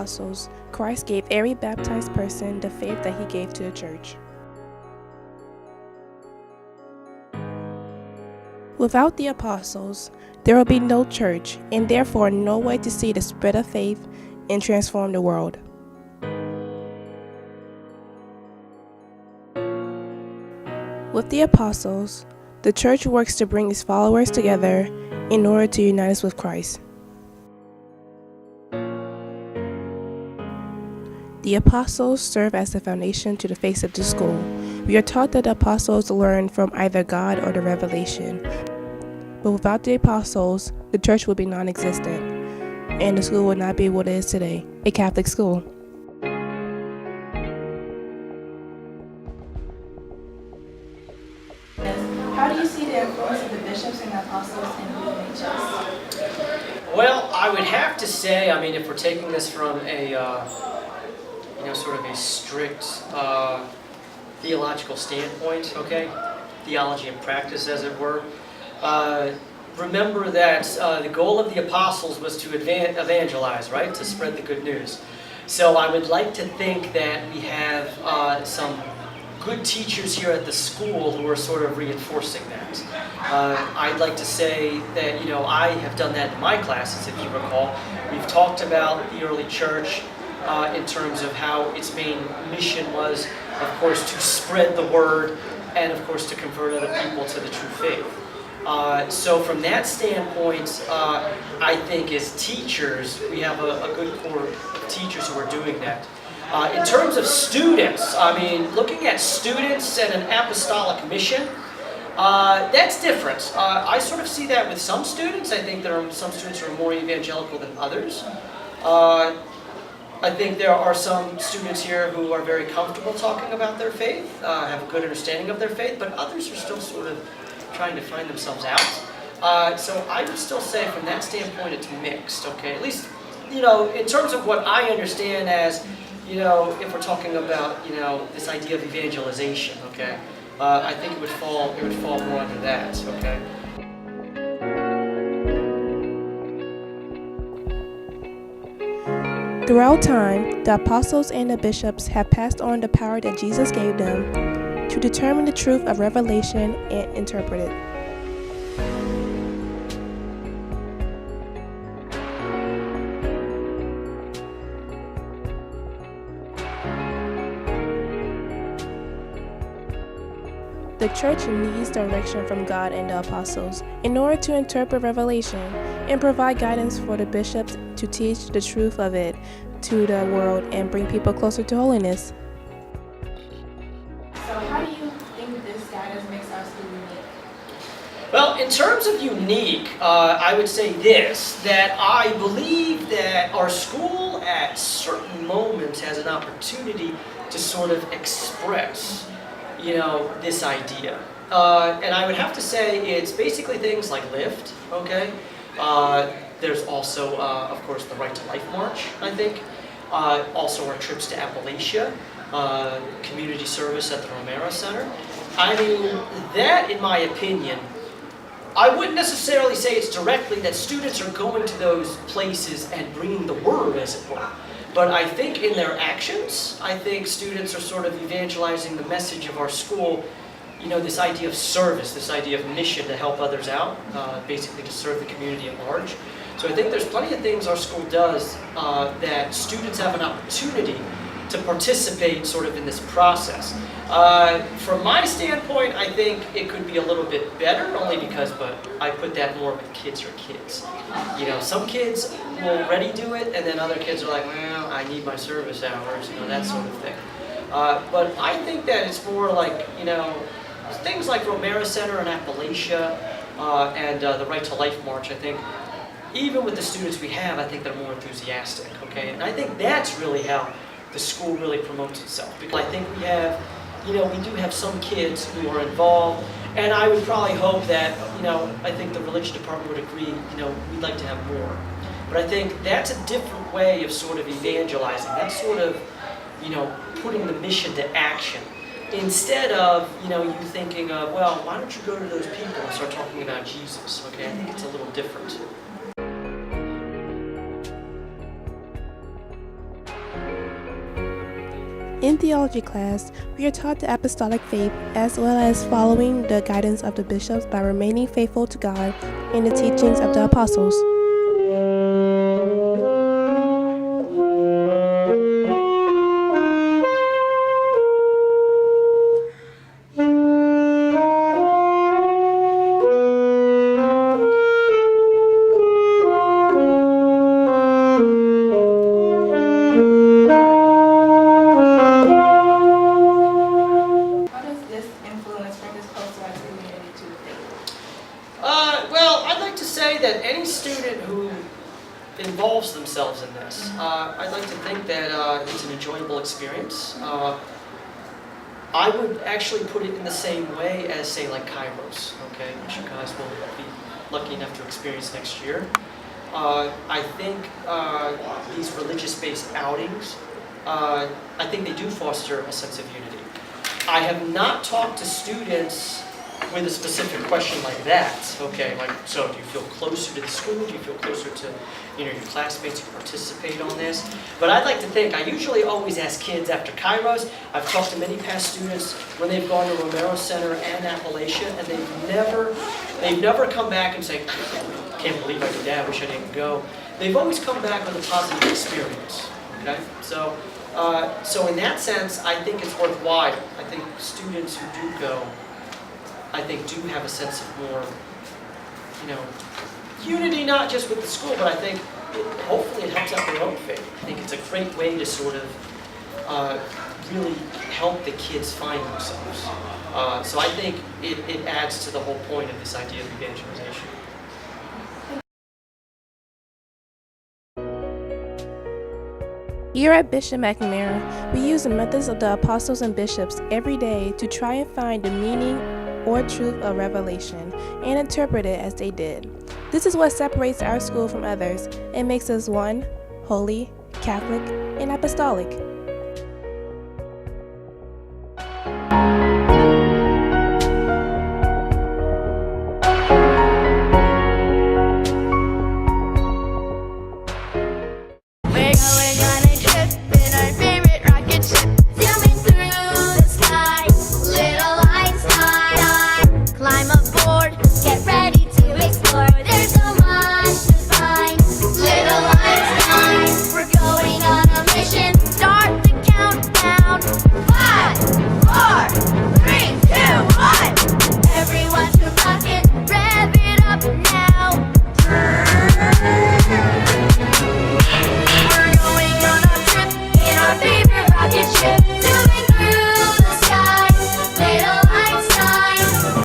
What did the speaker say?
apostles, Christ gave every baptized person the faith that he gave to the church. Without the apostles, there will be no church and therefore no way to see the spread of faith and transform the world. With the apostles, the church works to bring its followers together in order to unite us with Christ. The apostles serve as the foundation to the face of the school. We are taught that the apostles learned from either God or the revelation. But without the apostles, the church would be non-existent, and the school would not be what it is today, a Catholic school. How do you see the influence of the bishops and the apostles in BMHS? Well, I would have to say, if we're taking this from a sort of a strict theological standpoint, okay? Theology and practice, as it were. Remember that the goal of the apostles was to evangelize, right? To spread the good news. So I would like to think that we have some good teachers here at the school who are sort of reinforcing that. I'd like to say that, I have done that in my classes, if you recall. We've talked about the early church in terms of how its main mission was, of course, to spread the word and, of course, to convert other people to the true faith. So from that standpoint, I think as teachers, we have a good core of teachers who are doing that. In terms of students, looking at students and an apostolic mission, that's different. I sort of see that with some students. I think there are some students who are more evangelical than others. I think there are some students here who are very comfortable talking about their faith, have a good understanding of their faith, but others are still sort of trying to find themselves out. So I would still say from that standpoint it's mixed, okay? At least, in terms of what I understand as, if we're talking about, this idea of evangelization, okay? I think it would fall more under that, okay? Throughout time, the apostles and the bishops have passed on the power that Jesus gave them to determine the truth of revelation and interpret it. The church needs direction from God and the apostles in order to interpret revelation and provide guidance for the bishops to teach the truth of it to the world and bring people closer to holiness. So how do you think this guidance makes our school unique? Well, in terms of unique, I would say this, that I believe that our school at certain moments has an opportunity to sort of express this idea. And I would have to say it's basically things like LIFT, okay? There's also, of course, the Right to Life March, I think. Also our trips to Appalachia, community service at the Romero Center. That, in my opinion, I wouldn't necessarily say it's directly that students are going to those places and bringing the word, as it were. But I think in their actions, I think students are sort of evangelizing the message of our school, this idea of service, this idea of mission to help others out, basically to serve the community at large. So I think there's plenty of things our school does that students have an opportunity to participate sort of in this process. From my standpoint, I think it could be a little bit better, only because, but I put that more with kids or kids. Some kids will already do it, and then other kids are like, well, I need my service hours, that sort of thing. But I think that it's more like, things like Romero Center and Appalachia and the Right to Life March, I think, even with the students we have, I think they're more enthusiastic, okay? And I think that's really how the school really promotes itself. Because I think we have, we do have some kids who are involved, and I would probably hope that, I think the religion department would agree, we'd like to have more. But I think that's a different way of sort of evangelizing. That's sort of, putting the mission to action. Instead of, you thinking of, well, why don't you go to those people and start talking about Jesus, okay? I think it's a little different. theology class, we are taught the apostolic faith as well as following the guidance of the bishops by remaining faithful to God and the teachings of the apostles. How does this influence bring us closer as a community to the faith? Well, I'd like to say that any student who involves themselves in this, I'd like to think that it's an enjoyable experience. I would actually put it in the same way as, say, like Kairos, okay, which you guys will be lucky enough to experience next year. I think these religious-based outings, I think they do foster a sense of unity. I have not talked to students with a specific question like that, okay, like, so do you feel closer to the school, do you feel closer to, your classmates who participate on this? But I'd like to think, I usually always ask kids after Kairos. I've talked to many past students when they've gone to Romero Center and Appalachia, and they've never come back and say, can't believe I did that, wish I didn't go. They've always come back with a positive experience, okay? So in that sense, I think it's worthwhile. I think students who do go, I think do have a sense of more, unity, not just with the school, but I think hopefully it helps out their own faith. I think it's a great way to sort of really help the kids find themselves. So I think it adds to the whole point of this idea of evangelization. Here at Bishop McNamara, we use the methods of the apostles and bishops every day to try and find the meaning or truth of revelation and interpret it as they did. This is what separates our school from others and makes us one, holy, Catholic, and apostolic.